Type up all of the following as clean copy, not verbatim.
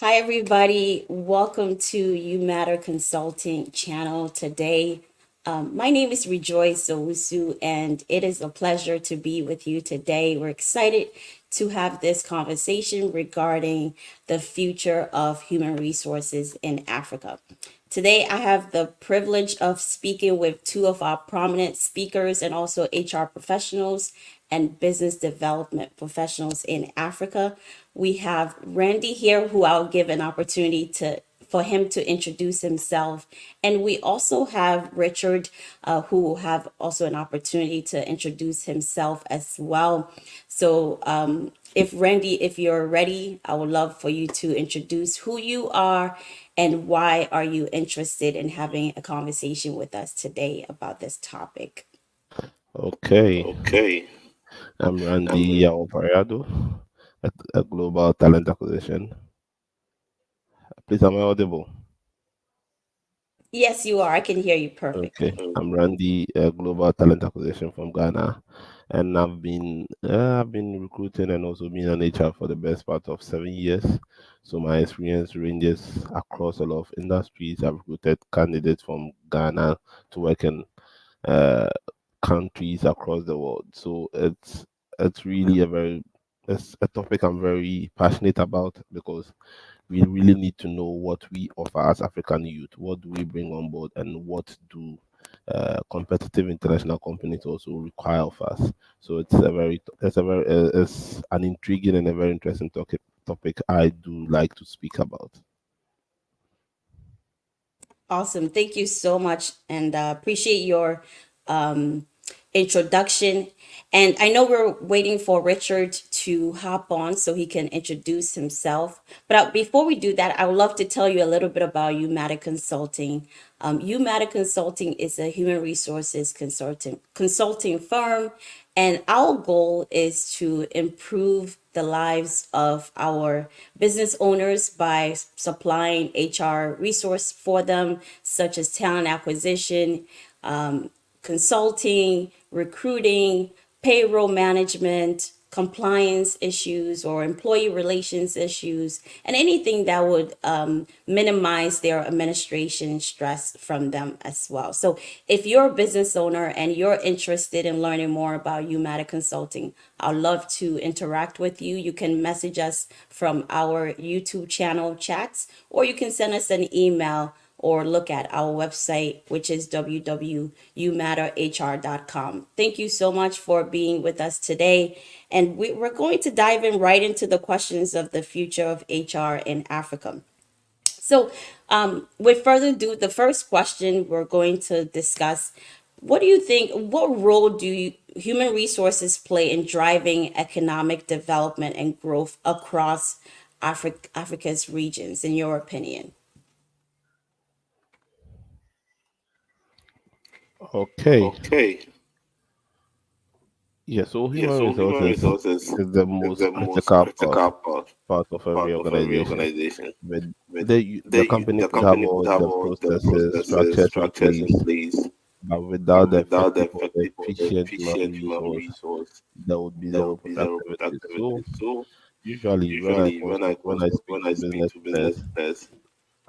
Hi, everybody. Welcome to You Matter Consulting channel today. My name is Rejoice Owusu, and it is a pleasure to be with you today. We're excited to have this conversation regarding the future of human resources in Africa. Today, I have the privilege of speaking with two of our prominent speakers and also HR professionals and business development professionals in Africa. We have Randy here, who I'll give an opportunity to for him to introduce himself. And we also have Richard, who will have also an opportunity to introduce himself as well. So, if Randy, if you're ready, I would love for you to introduce who you are and why are you interested in having a conversation with us today about this topic. Okay, Okay, I'm I'm Randy Alvarado at Global Talent Acquisition. Please, am I audible? Yes, you are. I can hear you Okay, perfectly. I'm Randy, Global Talent Acquisition from Ghana, and I've been recruiting and also being an HR for the best part of 7 years. So my experience ranges across a lot of industries. I've recruited candidates from Ghana to work in uh, countries across the world. So it's really it's a topic I'm very passionate about because we really need to know what we offer as African youth. What do we bring on board, and what do competitive international companies also require of us? So it's an intriguing and a very interesting topic I do like to speak about. Awesome. Thank you so much and appreciate your um, introduction. And I know we're waiting for Richard to hop on so he can introduce himself. But before we do that, I would love to tell you a little bit about Umata Consulting. Umata Consulting is a human resources consulting firm, and our goal is to improve the lives of our business owners by supplying HR resource for them, such as talent acquisition, consulting, recruiting, payroll management, compliance issues, or employee relations issues, and anything that would minimize their administration stress from them as well. So, if you're a business owner and you're interested in learning more about Umata Consulting, I'd love to interact with you. You can message us from our YouTube channel chats, or you can send us an email or look at our website, which is www.umatterhr.com. Thank you so much for being with us today. And we're going to dive in right into the questions of the future of HR in Africa. So, with further ado, the first question we're going to discuss: what do you think? What role do human resources play in driving economic development and growth across Africa's regions, in your opinion? Okay, okay. yeah. So Yeah, human so human resources resources is the is most the most critical critical part of every part of every organization. organization. But But the company the could have company could all have the all the processes, processes, structures in structures place, in place, but but without the without the effective or the effective or the efficient human efficient human resource, resource, there would be there zero would be zero productivity. So productivity. So usually usually when I speak when I to speak business to owners, business owners,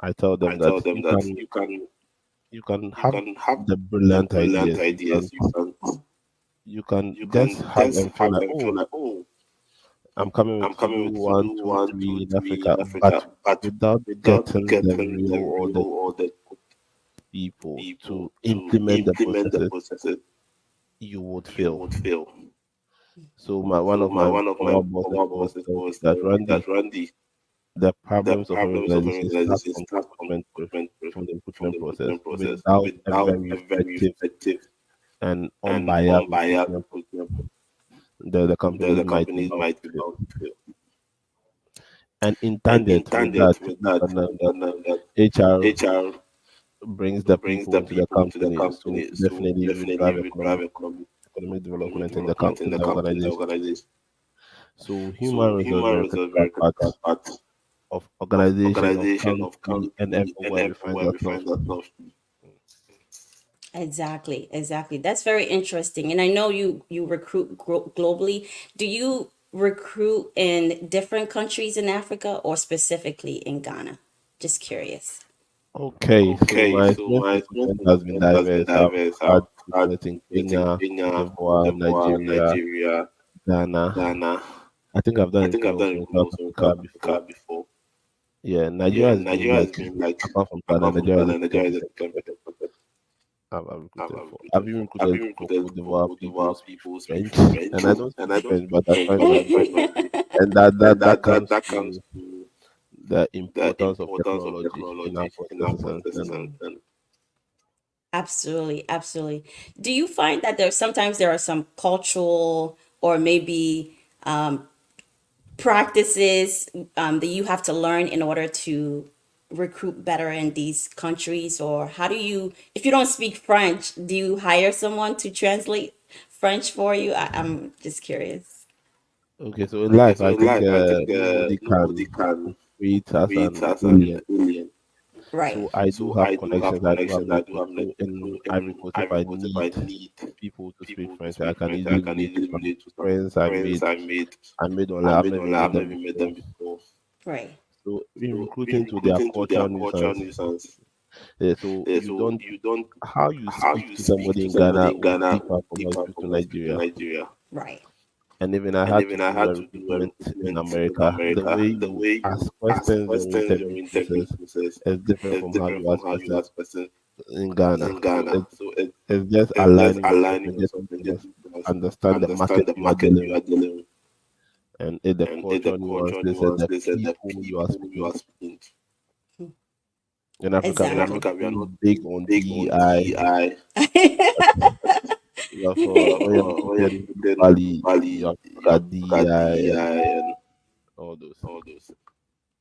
I tell them I that tell them that you can you have can have the the brilliant brilliant ideas. ideas. You can You just can have just and feel have like, and feel oh, like, oh, I'm coming I'm with to coming do with to do one, two, one, two, three in three Africa, in but Africa, but without without getting the getting real the or real the or the people people to to implement the implement the processes, processes, you would you fail. would fail. So my one So of my one of my former bosses former always bosses tells me always that tell me Randy, that Randy, the the problems of an problems of an organization start organization from start from from the recruitment the process recruitment process without a without very a very effective effective and and unbiased unbiased recruitment process. recruitment. The companies The might be companies bound might to be fail. bound to fail. And in And in tangent with tandem that, with you that, can know you that can know that HR HR brings the brings people the into the people into the company. So company. So definitely we definitely drive we drive economic economic development in development in the in the organization. organization. So human So resources human are a resources are critical a part critical part of of organization, of organization, of country, and country, and everywhere we find everywhere we ourselves. find ourselves. Exactly, exactly. That's very interesting. And I know you recruit globally. Do you recruit in different countries in Africa or specifically in Ghana? Just curious. Okay, so Okay, my so experience my in experience recruitment in has been recruitment has been diverse. I've diverse. had I've had recruitment in recruitment in Kenya, Kenya, Cote Cote d'Ivoire, Nigeria, Nigeria, Ghana. Ghana. I think I've done I think I've recruitment done also in recruitment South also in Africa South before. Africa before. Yeah, Nigeria Yeah, has been Nigeria has like, been like, apart from Ghana, apart from Nigeria is Ghana, a Nigeria is second a best second country best country I've I've recruited for. I've recruited even for. I've recruited been for recruited Cote for d'Ivoire Cote people who d'Ivoire speak people who speak French, French, and I don't and speak I don't French, speak but I French, try but my I best. try my best. And that And that that that comes that comes to to the the importance of importance of technology in our technology in our processes processes Mm. and Absolutely, absolutely. Do you find that there are some cultural or maybe practices that you have to learn in order to recruit better in these countries? Or how do you, if you don't speak French, do you hire someone to translate French for you? I'm just curious. Okay, so in okay, life, so I in think life I think nobody nobody can can create as create an as an alien. alien. Right. So I do So have I do have connections. I do have connections, I do networks. have So networks. in So Ivory in Coast, if Ivory I Coast, if I need need people to speak people to French, I speak can French, I easily can relate to easily some relate to some friends friends I made I online. I've made not even online. met I've them never met them before. before. Right. So in So recruiting in to their recruiting to their cultural cultural nuisance, nuisance, so yeah, you so don't you don't how you how speak you to speak somebody to in Ghana somebody in will Ghana differ will from how you differ speak to from how you speak to Nigeria. Nigeria. Right. And even I And had to even I do a had to do a recruitment in recruitment in America. The America. way The you way ask you ask questions during questions interview during interview process process is different is from how different you from ask how you questions ask questions in Ghana. in So Ghana. So it's just it's just aligning yourself aligning and yourself getting and to getting to understand the market understand the you are market dealing you with. are dealing with. And in the And in the cultural cultural nuances and the nuances and the people you are people you speaking are to. speaking to. In Africa, we In are not Exactly. Africa, we are too not big too on big on DEI. DEI. But for when you're When you're recruiting recruiting globally, you globally, have to look you have at to look at DEI and DEI and all those. all those.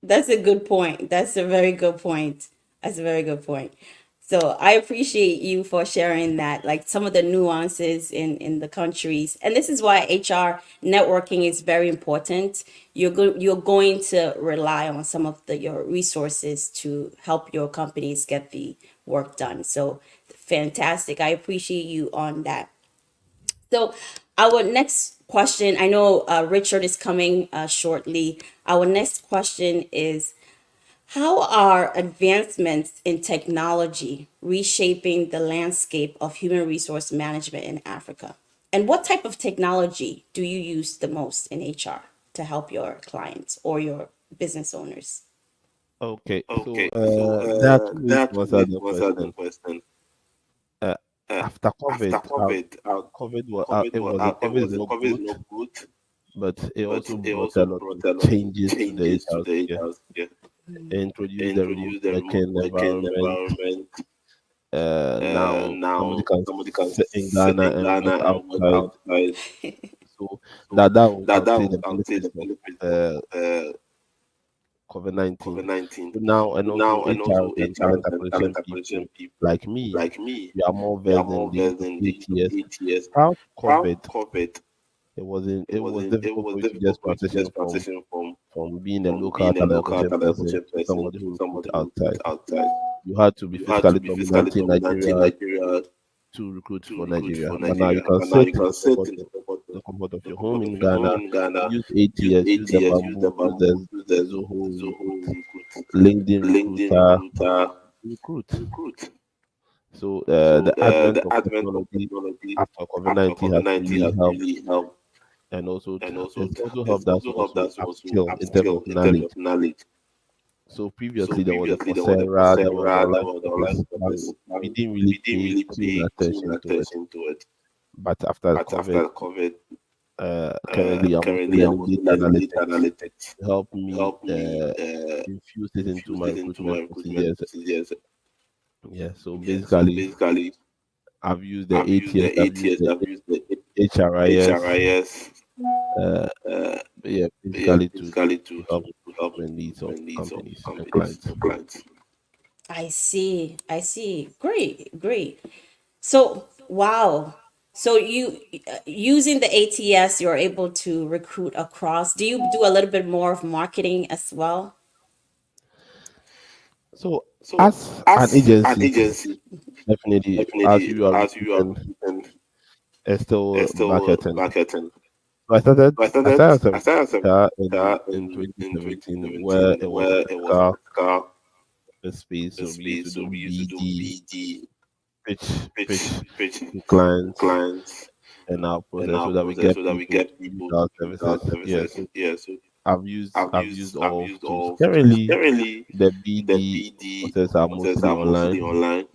That's a good point. That's a very good point. That's a very good point. So I appreciate you for sharing that, like some of the nuances in the countries. And this is why HR networking is very important. You're going to rely on some of your resources to help your companies get the work done. So fantastic. I appreciate you on that. So, our next question, I know Richard is coming shortly. Our next question is: how are advancements in technology reshaping the landscape of human resource management in Africa? And what type of technology do you use the most in HR to help your clients or your business owners? Okay, so Okay, so there are two ways there are to two answer ways the to answer the question. question. Uh, Uh, After After COVID, COVID, it was a COVID is not COVID is good, not good, but it but also it brought a also lot of brought a lot of changes to the changes to HR the sphere. HR sphere. It introduced the remote Introduce the remote working working environment. environment. Now somebody Now can somebody can sit in sit Ghana in and work Ghana and work outside. outside. So So I would that say was, the I would say, the benefits of benefit of uh, COVID COVID-19. 19. So now and So also now and HR also and HR talent and acquisition talent people acquisition people like me, like me, we are more we are versed in more the use versed of in the use of ATS. ATS. Proud Proud COVID, COVID, it was it difficult was for you to difficult just for you to transition just transition from being a local being a talent local acquisition talent person acquisition to person somebody to who recruits somebody who outside. recruits outside. You had to be You had to physically be physically dominant in dominant in Nigeria Nigeria to recruit to for recruit Nigeria. for But now you Nigeria. can But now sit you in can sit in the comfort of the your home comfort of in your home Ghana, in Ghana, use use ATS, use the ATS, use the Bamboo, use the Bamboo, use the Zoho Zoho recruit, recruit, LinkedIn LinkedIn recruiter, recruiter, recruit. recruit. So So the advent the of advent of technology technology after COVID after 19 has COVID-19 really has helped, really helped, and also and it's also it's helped us to also helped also us to also upskill in terms of upskill in terms knowledge. of knowledge. So So previously there was a previously there was a Coursera, there was Coursera, there online was online courses, courses, and we and didn't really we didn't pay really keen pay keen attention to it. attention to it. But after But COVID, after COVID, currently I'm also currently I'm learning also data learning data analytics analytics to help to me help me infuse it into infuse my it into my recruitment recruitment procedures. procedures. Yeah, so Yeah, so basically basically, I've used the I've used the ATS, I've used ATS, the I've used the HRIS, HRIS, uh, uh, yeah, yeah, basically basically to help to help recruitment needs of recruitment needs of companies and companies clients. and clients. I see. I see. Great. Great. So, wow. So you using the ATS, you're able to recruit across. Do you do a little bit more of marketing as well? So So as an as an agency, agency, definitely as definitely you are as you are recruiting, recruiting, it's still it's still marketing. marketing. So I started as a recruiter in in 2017, where 2017, it was a where it was a typical typical space. So we used to space. So do we used to do BD, BD, pitch, pitch pitch to clients clients in our in process our so that we process get so that we people get to use people our to use our services. Yeah, services. so Yeah, so I've used I've all used tools. all tools. Currently, Currently, the the BD BD process are process mostly are mostly online, online,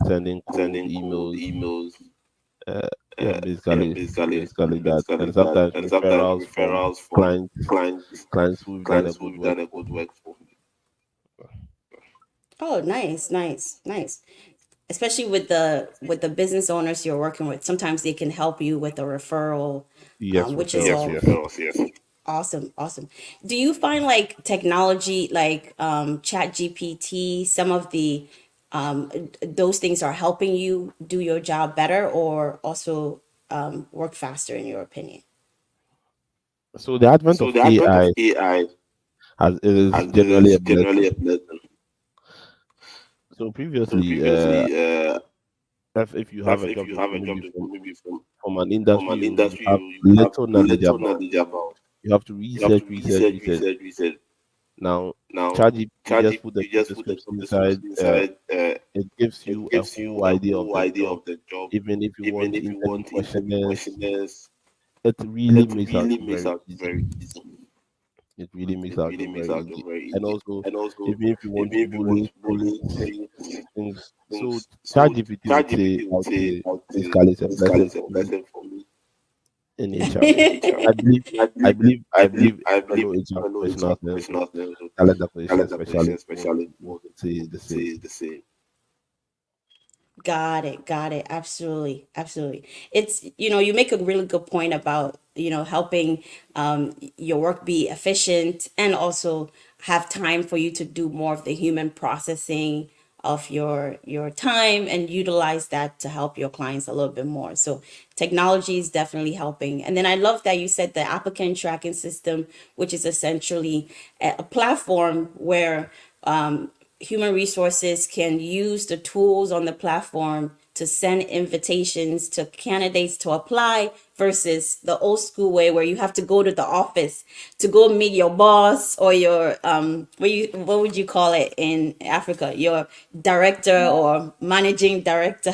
sending cold sending cold emails. emails. Yeah, Yeah, basically that, and that, sometimes and sometimes referrals from referrals from clients, clients, clients who we've done a who good we've work done a for. good work for. Oh, nice, nice, nice. Especially with the business owners you're working with, sometimes they can help you with a referral, Yes, which is Yes, referrals. all Yes. referrals. Yes. awesome, awesome. Do you find like technology, like Chat GPT, some of the those things are helping you do your job better, or also work faster, in your opinion? So the advent So of the advent of AI AI has it is has it generally a is generally a blessing. blessing. So So previously, previously, if you have a if job you have a description, job maybe description, maybe from an from industry an you industry have you have little knowledge little about, knowledge about, you have to you have to research. research. Now, Now, ChatGPT, you just put the ChatGPT job just put the description job inside. description inside. It gives It you a gives you whole a idea of whole the idea job. of the job. Even if you Even want if you interview want interview questionnaires, questionnaires, it really it makes our really job makes very our easy. very easy. It really makes It our really job makes very our job easy. very And easy. also, And also, even if you want even to if you want bullet to bullet things, so things, so ChatGPT would say, ChatGPT I would would say, say, I would say, basically, it's a basically, blessing it's a for me blessing for me in HR. in HR. I believe, I believe, I believe fellow HR fellow HR professionals, professionals, talent acquisition talent acquisition specialists specialists would would say the same. say the same. Got it. Got it. Absolutely. Absolutely. It's, you make a really good point about, helping your work be efficient and also have time for you to do more of the human processing of your time and utilize that to help your clients a little bit more. So technology is definitely helping. And then I love that you said the applicant tracking system, which is essentially a platform where human resources can use the tools on the platform to send invitations to candidates to apply versus the old school way where you have to go to the office to go meet your boss or your what would you call it in Africa, your director or managing director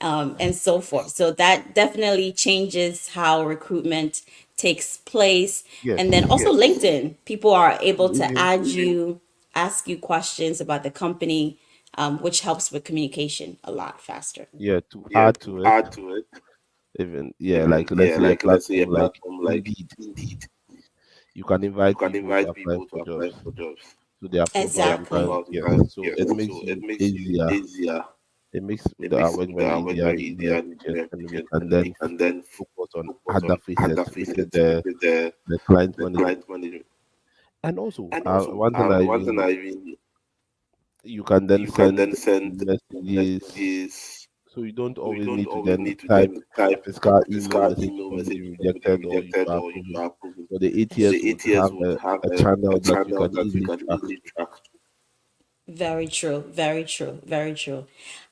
and so forth. So that definitely changes how recruitment takes place. Yes. And then also LinkedIn, people are able So to even add you, ask you questions about the company, which helps with communication a lot faster. yeah, to Yeah, add to to it, add to it, even yeah, even like let's say a let's say a platform like platform like Indeed, Indeed, you can you invite can people to invite apply people to for apply jobs for jobs. to their To their profiles. You can, Exactly. profiles. You yes. can, So yes. it makes So it you makes you easier. easier. It makes It our makes work very the work easier and very more easier and efficient, more and we efficient, can then and then focus on focus other on faces, other which is facets, which is the client the management. client management. And also, And also, one thing I one thing even, I really, you can then you can then send send messages, messages, so you don't so you always don't need to always then need to type then a type physical a email physical message email for you to message be for you to be rejected or you rejected are or you approved. are approved. So the So ATS the would ATS have would have a a channel that you channel can that you easily can track. easily track. Very true. Very true. Very true.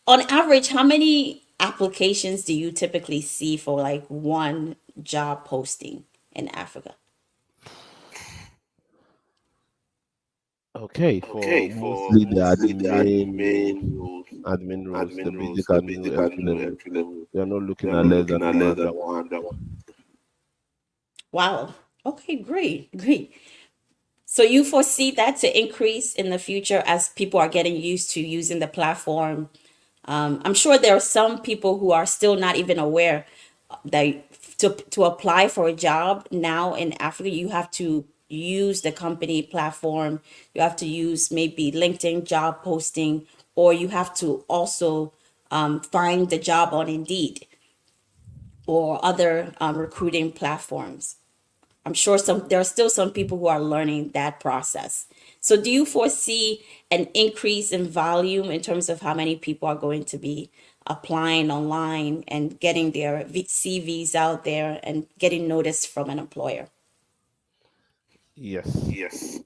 On average, how many applications do you typically see for like one job posting in Africa? Okay, for Okay, for mostly the mostly the roles, admin roles, the admin roles, basic the admin basic entry admin level, entry level, you're not looking you're at not less looking than at less than 100. 100. Wow. Okay, great. Great. So you foresee that to increase in the future as people are getting used to using the platform. I'm sure there are some people who are still not even aware that to apply for a job now in Africa, you have to use the company platform. You have to use maybe LinkedIn job posting, or you have to also find the job on Indeed or other recruiting platforms. I'm sure there are still some people who are learning that process. So do you foresee an increase in volume in terms of how many people are going to be applying online and getting their CVs out there and getting noticed from an employer? Yes. Yes.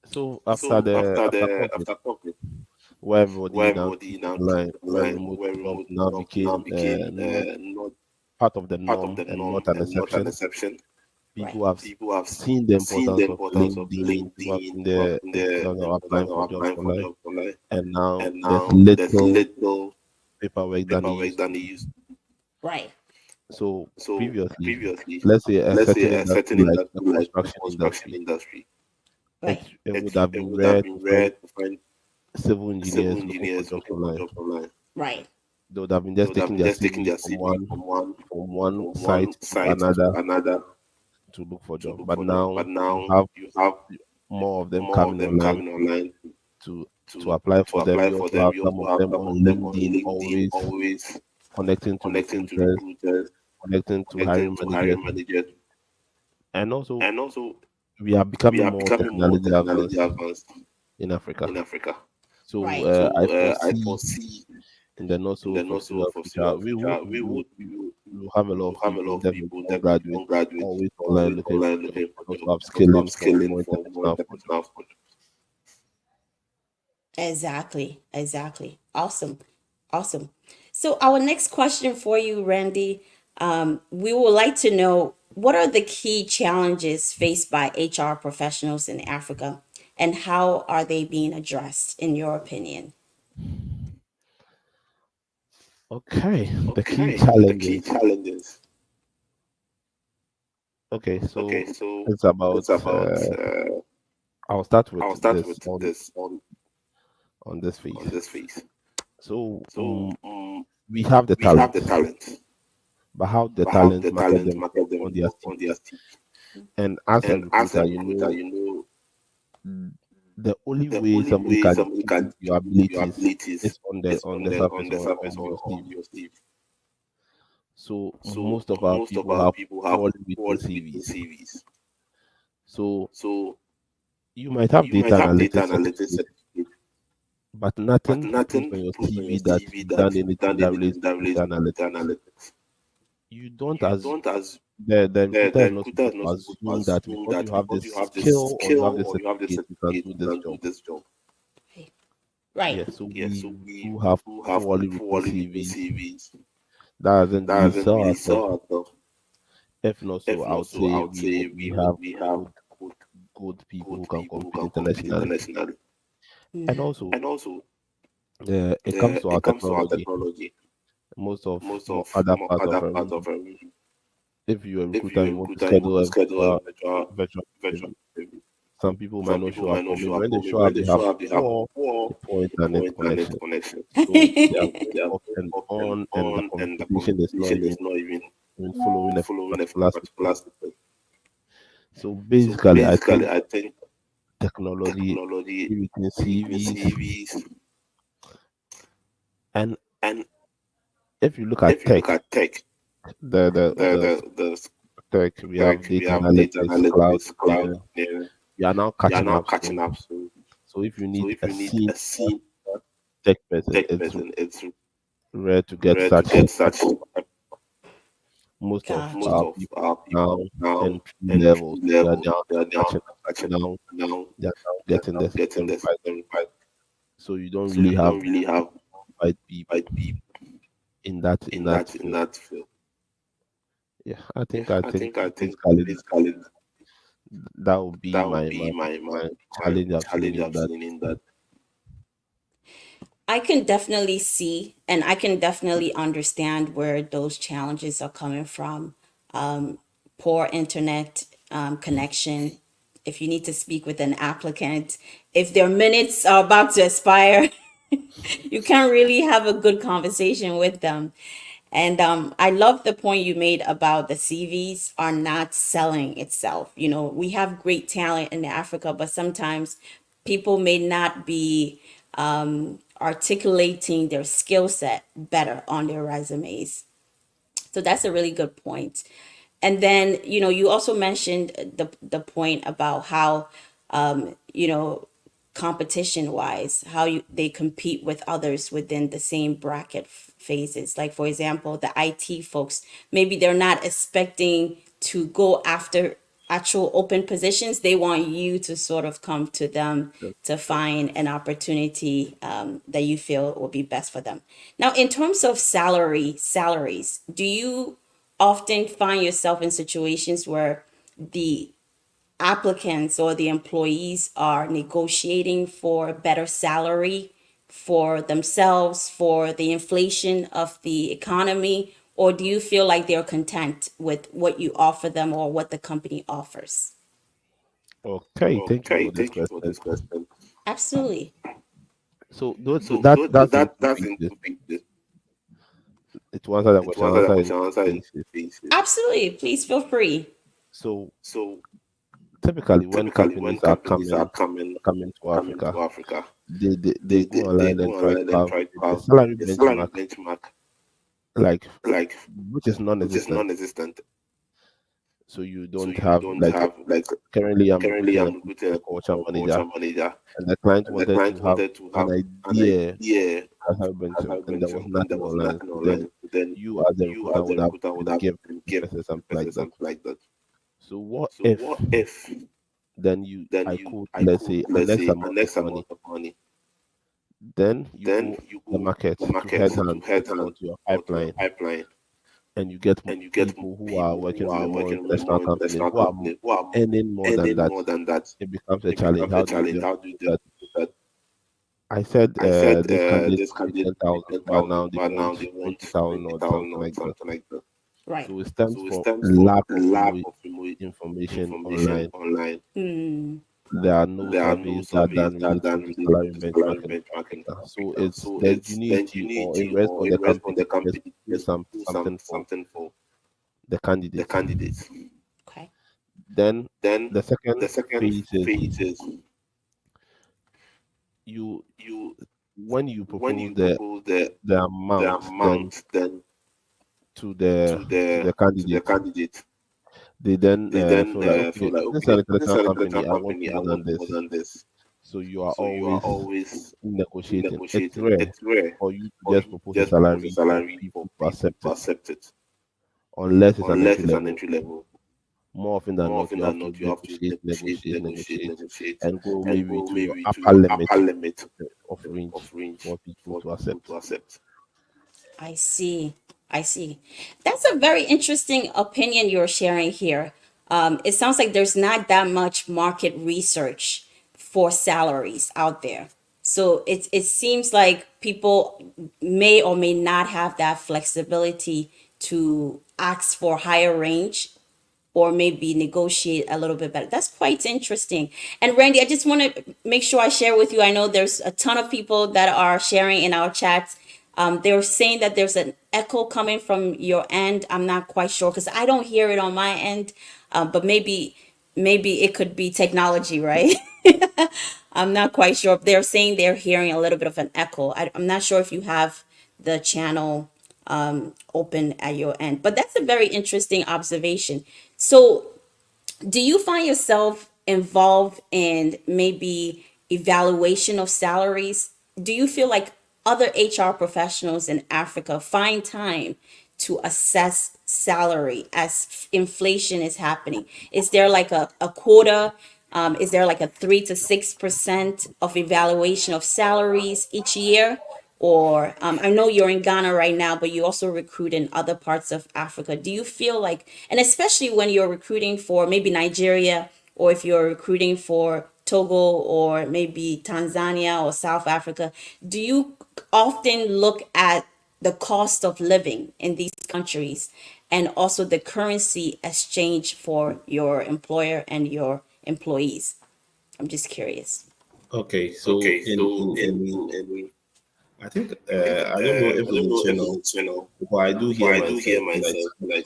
So So after COVID, after COVID, where everybody where now everybody took now took online, where online, remote where job remote now job now became became not not part of the part of norm the and not norm an and not an exception. exception. Right. People have seen the seen the importance of importance of LinkedIn, people have LinkedIn, seen people have the seen the importance of applying importance for of jobs applying for online, jobs online, and now and there's now there's little little paperwork than it paperwork used to than they be. used. Right. So So previously, previously, let's say a let's say certain a certain industry like the industry like the construction construction industry, industry, Right. it it would have it been would have rare to been find rare to find civil civil engineers looking for engineers jobs looking for online. jobs online. Right. They would have been They just would have taking been their just taking CV their CV from one from site one to site to another another to look for to jobs. look But for jobs. now But you now have you have more of them more of coming them online coming online to to apply to for them. apply You for also them. have You some also of have them some on of them on LinkedIn, LinkedIn, always always connecting to connecting to recruiters, recruiters, connecting to connecting hiring to managers, hiring managers, and also and also we are we becoming are more becoming more technology technology advanced advanced in Africa. in Africa. So Right. I I foresee foresee in the not in so the not so foreseeable future, foreseeable future, we will have a lot we of have a people, lot of definitely people, young definitely graduates, young graduates, always online always looking for online jobs, looking for and also jobs, also upskilling for upskilling more for more international projects. international projects. Exactly. Exactly. Awesome. Awesome. So our next question for you, Randy, we would like to know what are the key challenges faced by HR professionals in Africa, and how are they being addressed, in your opinion? Okay, the key Okay, the key challenges. challenges. Okay, Okay, so so it's about. it's about. I'll start with I'll start this with this on this on phase. this phase. So So we have the we have talent, the talent, but how the but how talent the market talent them market them on their on CV. their team. And as a And as a recruiter, recruiter, you know the only the way only somebody way can somebody see can your see your abilities abilities is on is the surface on the surface on your on CV. your CV. So So most of our most of people our have people have poorly written poorly written CVs. CVs. So So you might have you data might have data analytics analytics certificate, certificate, but but nothing to prove nothing on to your prove on your CV that CV you've that done you've anything done that relates anything that to data relates to data analytics. analytics. You don't You as don't as the recruiter the is not recruiter is supposed not to supposed to assume that assume because you that have because this you have this skill or you have skill this or you have this certificate, you can certificate, do you this can job. do this job. Right. Yes, so Yes, we so we do have do have poorly written poorly written CVs. CVs. That doesn't That really doesn't sell really ourselves. sell ourselves. If not so, If I not would so, I say would say we we have have good good good people who good can people who compete can compete internationally. internationally. And Hmm. also, And also, it comes to our it comes to our technology. technology. Most of Most of other parts of other our parts of our if you're a if recruiter, you're a you want to recruiter, you want schedule to a schedule a virtual virtual interview. interview. Some people might Some not people show up might not or show maybe up, when they or maybe show up, when they they have show up, they have a poor poor internet internet connection. connection. So they are They going are off going and off and on, and the on, and the conversation is not conversation is not even following a following a particular particular system. system. So So basically, I basically, think I think technology, technology, written written CVs, CVs, and and if you look if at you look tech, at tech, the the the the the the tech, we have tech, we data have data analytics, cloud analytics, cloud engineering. engineering. We are now We are catching now up soon. catching up. So So if you so need if a you need senior a senior tech person, tech it's person, it's rare to get rare to such get type such. of most of Most Gotcha. our of people our now people now entry entry levels. They level, are they are catching now up. catching up. Now Now they are now they are getting now the getting system the right. system right. So you don't So really you have don't really have quite people right people in that in field. that field. Yeah, Yeah, I I think think basically basically that would be that would be my my challenge I've seen challenge in I've that. seen in that. I can definitely see and I can definitely understand where those challenges are coming from. Poor internet connection. If you need to speak with an applicant, if their minutes are about to expire, you can't really have a good conversation with them. And I love the point you made about the CVs are not selling itself. You know, we have great talent in Africa, but sometimes people may not be articulating their skill set better on their resumes. So that's a really good point. And then, you know, you also mentioned the point about how, you know, competition wise, how they compete with others within the same bracket phases. Like for example, the IT folks, maybe they're not expecting to go after actual open positions. They want you to sort of come to them to find an opportunity that you feel will be best for them. Now, in terms of salaries, do you often find yourself in situations where the applicants or the employees are negotiating for better salary for themselves, for the inflation of the economy, or do you feel like they're content with what you offer them or what the company offers? Okay, thank you Okay, for this thank you for question. this question. Absolutely. So So that's in two that's in phases. two phases. To answer the To question, answer I'll the answer in question, I'll answer two in phases. phases. Absolutely. Please feel free. So So typically, when typically, when companies are companies are coming to coming Africa, to Africa, they go they online go and try online to and have try to the have salary a salary benchmark, benchmark, like like which is which is non-existent. non-existent. So you So don't you have don't like have like currently I'm currently recruiting a I'm people recruiting a culture manager, culture manager, and the client and the wanted to client have wanted to an have an idea idea of salary as I benchmark, and there was mentioned, and there nothing was online. nothing So then online. Then you as the you recruiter as the would have recruiter would to have give to the give person the something person like that. something like that. So what So if what if then I quote, let's say an let's X say an amount of X money, amount of money, then you then go you the go market the to market to headhunt headhunt onto your onto your pipeline, pipeline, and you get and you get people who are people who working with are a more working with a international more company international who are company who are earning more than earning that. more than that. It becomes a It challenge. becomes a How do you challenge. deal How do you with deal that? with that? I said I said this candidate this will be candidate will be 10,000, but 10,000, now they but want now they want 20,000 or 20,000 something or like that. something like that. Right. So it stems So it from stems from lack of lack of information information online. online. Hmm. There are no There are no surveys that are done surveys that are relating done to related salary to salary benchmarking in benchmarking in Africa. So Africa. it's So the it's the ingenuity or it ingenuity rests or on it the rests on company the to just company do just do something for the the candidate. candidates. Okay. Then Then the the second second phase is phase is you you when you when propose you propose the the amount then amount then to the to the candidate, candidate. they then They then feel like, feel okay, like, this is an okay, this is international an company, international I want company, I more than want more this. than this. So you are So you are always always negotiating. It's negotiating. rare It's rare for you to for just you propose to a just propose a salary for salary for people to people accept to it, accept it, unless it's an unless entry it's an level. entry level. More often than More not, often you have than to not, you have to negotiate, negotiate, and go and maybe go to your maybe to upper your limit upper limit of range of range for people for to people accept. to accept. I see. I see. That's a very interesting opinion you're sharing here. It sounds like there's not that much market research for salaries out there. So it seems like people may or may not have that flexibility to ask for higher range or maybe negotiate a little bit better. That's quite interesting. And Randy, I just want to make sure I share with you. I know there's a ton of people that are sharing in our chats. They're saying that there's an echo coming from your end. I'm not quite sure because I don't hear it on my end, but maybe it could be technology, right? I'm not quite sure. They're saying they're hearing a little bit of an echo. I'm not sure if you have the channel open at your end, but that's a very interesting observation. So, do you find yourself involved in maybe evaluation of salaries? Do you feel like other HR professionals in Africa find time to assess salary as inflation is happening? Is there like a quota? Is there like a 3 to 6% of evaluation of salaries each year? Or I know you're in Ghana right now, but you also recruit in other parts of Africa. Do you feel like, and especially when you're recruiting for maybe Nigeria, or if you're recruiting for Togo or maybe Tanzania or South Africa, do you often look at the cost of living in these countries and also the currency exchange for your employer and your employees? I'm just curious. Okay, so Okay, so in I think I think I don't know if I don't it's know if channel, it's channel, but I do but hear I do hear myself when I myself speak. when I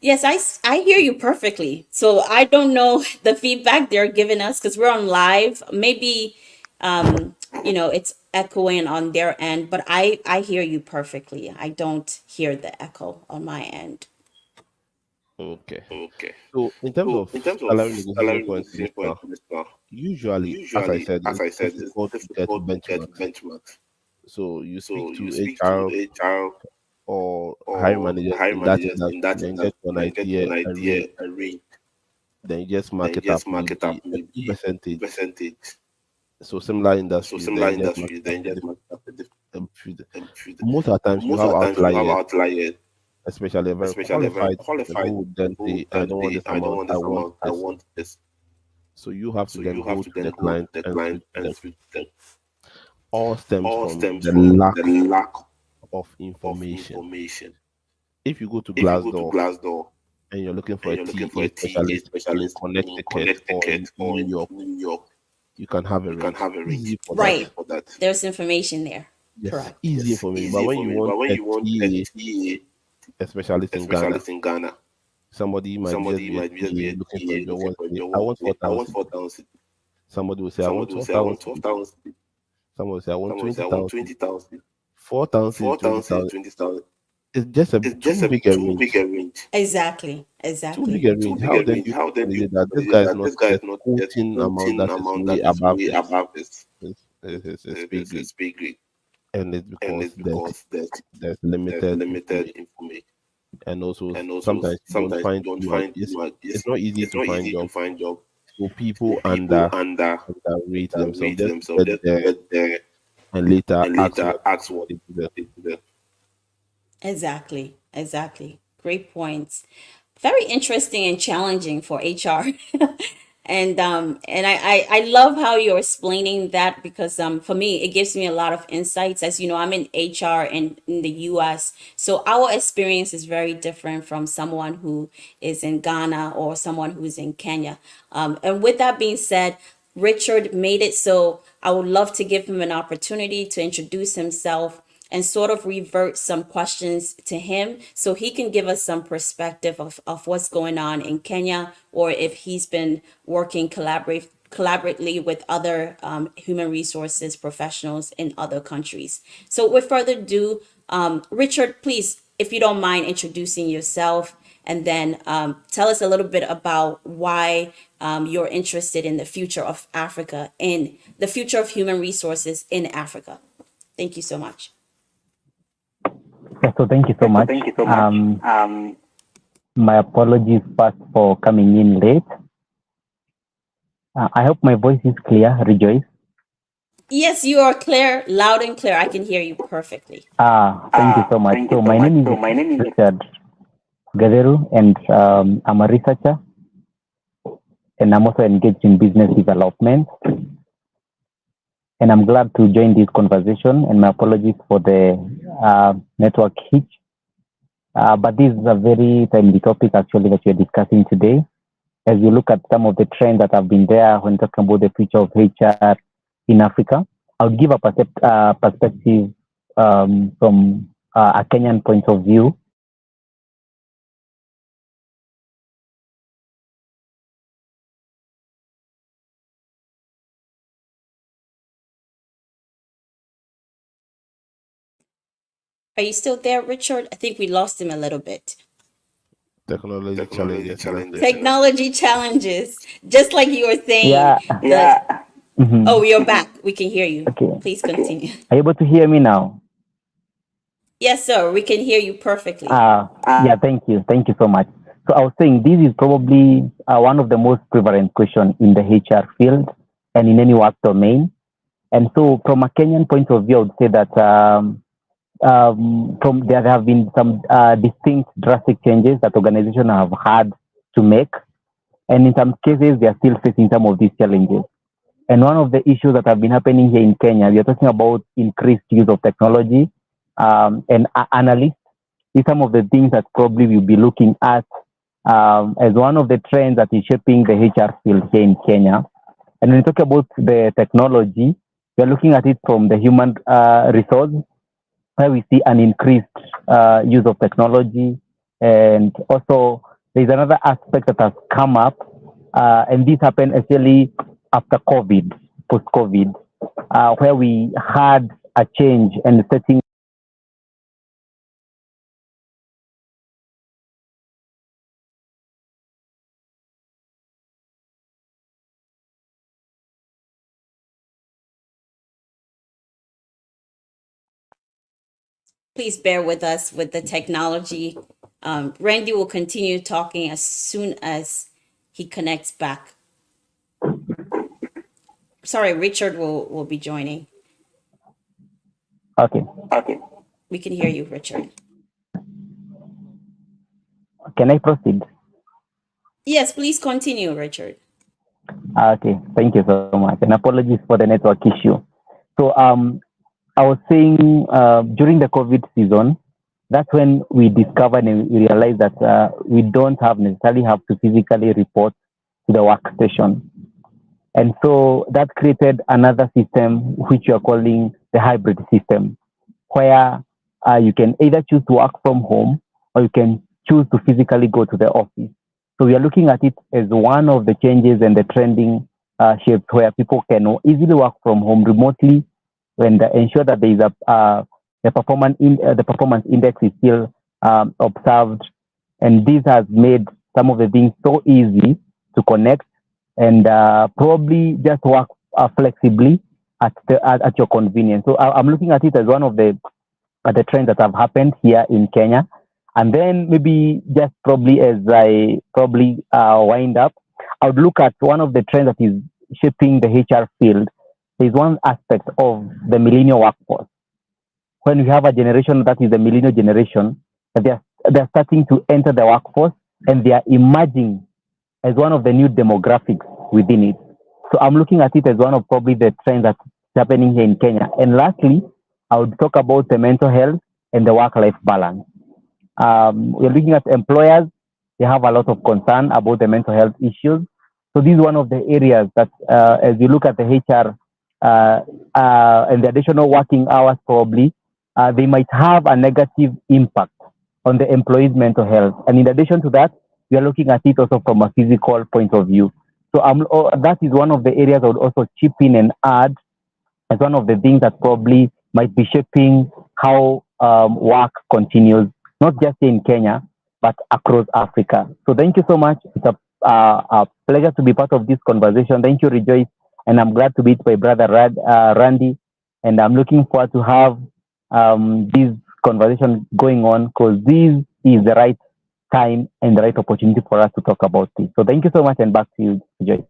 Yes, I hear you perfectly. So I don't know the feedback they're giving us because we're on live. Maybe it's echoing on their end, but I hear you perfectly. I don't hear the echo on my end. Okay. Okay. So in terms So of in terms of salary negotiation salary point, negotiation point, Mr. Mr. Usually, as I Usually, said, as it's I said, it's difficult to get difficult to get benchmarks. benchmarks. So you So speak you to speak to HR HR or hiring or managers hiring in that managers in industry, that then get industry, an then get idea, an a range, idea, a range, then you just then mark you it up just mark it up maybe a maybe a percentage. percentage. So similar So industries, then similar you just mark industries, it up then you a just different. mark it up a different. Most of the times you Most of have the times you have outliers. outliers. especially a very qualified person who would then say, I don't want this I don't amount, want I this want amount, I this. want this. So you have to So then you have go to to then the go to client the and client speak to and them. speak to them. All stems All from stems the from lack the lack of of information. information. If you go to If you go to Glassdoor Glassdoor and you're looking for and a you're looking for TA a TA specialist in specialist in Connecticut or in Connecticut or New in York, New York, you can have a you can range. have a range. Easy for that. Right. For that. There's information there. Yes, Correct. easy Yes, information. easy But when you information. want But when a you want a TA, TA a specialist in Ghana, specialist in Ghana, somebody might just somebody be a might just be a TA looking for a TA job. looking Wants for a to say, job. I want I want 4,000. 4,000. Somebody will say, I want Somebody will say, I want 12,000. 12,000. Somebody will say, I want Somebody will say, I want 20,000. 20,000. 4,000 is 4,000 is 20,000. 20,000. It's just a It's just too a big a too range. big a range. Exactly. Too Exactly. big a Too range. big How a then range. you How then you validate that this validate guy is that not this guy is just not just quoting amount quoting that is amount way that is above way above his pay grade? his pay grade? And it's And because it's because there's there's limited limited information. information. And also And also sometimes you don't sometimes you find don't too much. find too It's, much. it's not easy It's to not find easy to jobs. find job. So people So people underrate themselves underrate just to themselves get just to there get there and later and ask later what ask what they do there. they do there. Exactly. Exactly. Great points. Very interesting and challenging for HR. And I love how you're explaining that because for me it gives me a lot of insights. As you know, I'm in HR in the US. So our experience is very different from someone who is in Ghana or someone who's in Kenya. And with that being said, Richard made it so I would love to give him an opportunity to introduce himself and sort of revert some questions to him so he can give us some perspective of what's going on in Kenya or if he's been working collaboratively with other human resources professionals in other countries. So with further ado, Richard, please, if you don't mind introducing yourself and then tell us a little bit about why you're interested in the future of Africa and the future of human resources in Africa. Thank you so much. Yeah, so thank you so much. Thank you so much. My apologies first for coming in late. I hope my voice is clear, Rejoice. Yes, you are clear, loud and clear. I can hear you perfectly. Thank you so much. Thank So you so my much. name So is my name is Richard Gaderu, and I'm a researcher, and I'm also engaged in business development. And I'm glad to join this conversation. And my apologies for the network hitch. But this is a very timely topic actually that we're discussing today. As you look at some of the trends that have been there when talking about the future of HR in Africa, I would give a perspective from a Kenyan point of view. Are you still there, Richard? I think we lost him a little bit. Technology challenges. Technology challenges. Just like you were saying. Yeah. Mhm. Oh, you're back. We can hear you. Okay. Please continue. Are you able to hear me now? Yes, sir. We can hear you perfectly. Yeah, thank you. Thank you so much. So I was saying this is probably one of the most prevalent questions in the HR field and in any work domain. And so from a Kenyan point of view, I would say that from there have been some distinct drastic changes that organizations have had to make. And in some cases, they are still facing some of these challenges. And one of the issues that have been happening here in Kenya, we are talking about increased use of technology and analysts. These are some of the things that probably we'll be looking at as one of the trends that is shaping the HR field here in Kenya. And when we talk about the technology, we're looking at it from the human resource, where we see an increased use of technology. And also, there's another aspect that has come up, and this happened actually after COVID, post-COVID, where we had a change and setting. Please bear with us with the technology. Randy will continue talking as soon as he connects back. Sorry, Richard will be joining. Okay. We can hear you, Richard. Can I proceed? Yes, please continue, Richard. Okay, thank you so much. And apologies for the network issue. So I was saying during the COVID season, that's when we discovered and we realized that we don't have necessarily have to physically report to the workstation. And so that created another system which you are calling the hybrid system, where you can either choose to work from home or you can choose to physically go to the office. So we are looking at it as one of the changes and the trending shifts where people can easily work from home remotely and ensure that there is the performance index is still observed. And this has made some of the things so easy to connect and probably just work flexibly at your convenience. So I'm looking at it as one of the trends that have happened here in Kenya. And then maybe just probably as I probably wind up, I would look at one of the trends that is shaping the HR field. Is one aspect of the millennial workforce. When we have a generation that is the millennial generation, they're starting to enter the workforce and they are emerging as one of the new demographics within it. So I'm looking at it as one of probably the trends that's happening here in Kenya. And lastly, I would talk about the mental health and the work-life balance. We're looking at employers, they have a lot of concern about the mental health issues. So this is one of the areas that as you look at the HR and the additional working hours probably, they might have a negative impact on the employee's mental health. And in addition to that, we are looking at it also from a physical point of view. So that is one of the areas I would also chip in and add as one of the things that probably might be shaping how work continues, not just in Kenya, but across Africa. So thank you so much. It's a pleasure to be part of this conversation. Thank you, Rejoice. And I'm glad to be with my brother Randy. And I'm looking forward to have this conversation going on because this is the right time and the right opportunity for us to talk about this. So thank you so much and back to you, Joyce.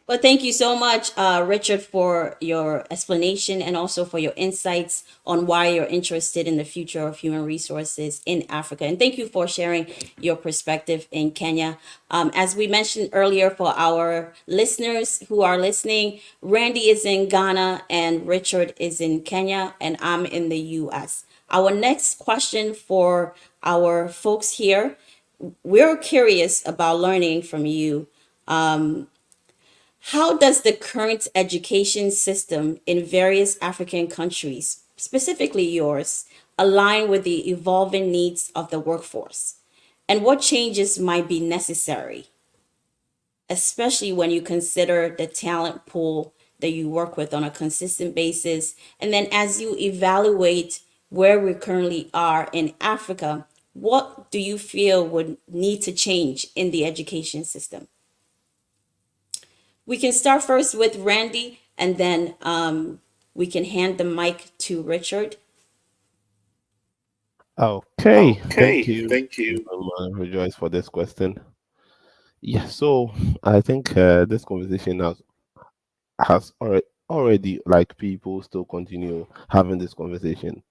Well, thank you so much, Richard, for your explanation and also for your insights on why you're interested in the future of human resources in Africa. And thank you for sharing your perspective in Kenya. As we mentioned earlier, for our listeners who are listening, Randy is in Ghana and Richard is in Kenya, and I'm in the US. Our next question for our folks here, we're curious about learning from you. How does the current education system in various African countries, specifically yours, align with the evolving needs of the workforce? And what changes might be necessary, especially when you consider the talent pool that you work with on a consistent basis? And then as you evaluate where we currently are in Africa, what do you feel would need to change in the education system? We can start first with Randy, and then we can hand the mic to Richard. Okay, thank Okay, you, thank you. Rejoice, for this question. Yeah, so I think this conversation has already like people still continue having this conversation.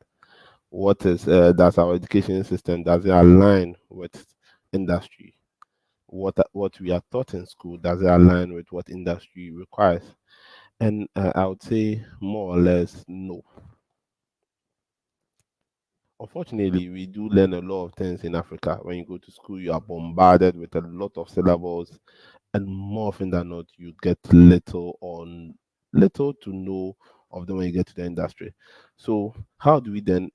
What is does our education system, does it align with industry? What we are taught in school, does it align with what industry requires? And I would say more or less no. Unfortunately, we do learn a lot of things in Africa. When you go to school, you are bombarded with a lot of syllables, and more often than not, you get little to no of them when you get to the industry. So how do we then?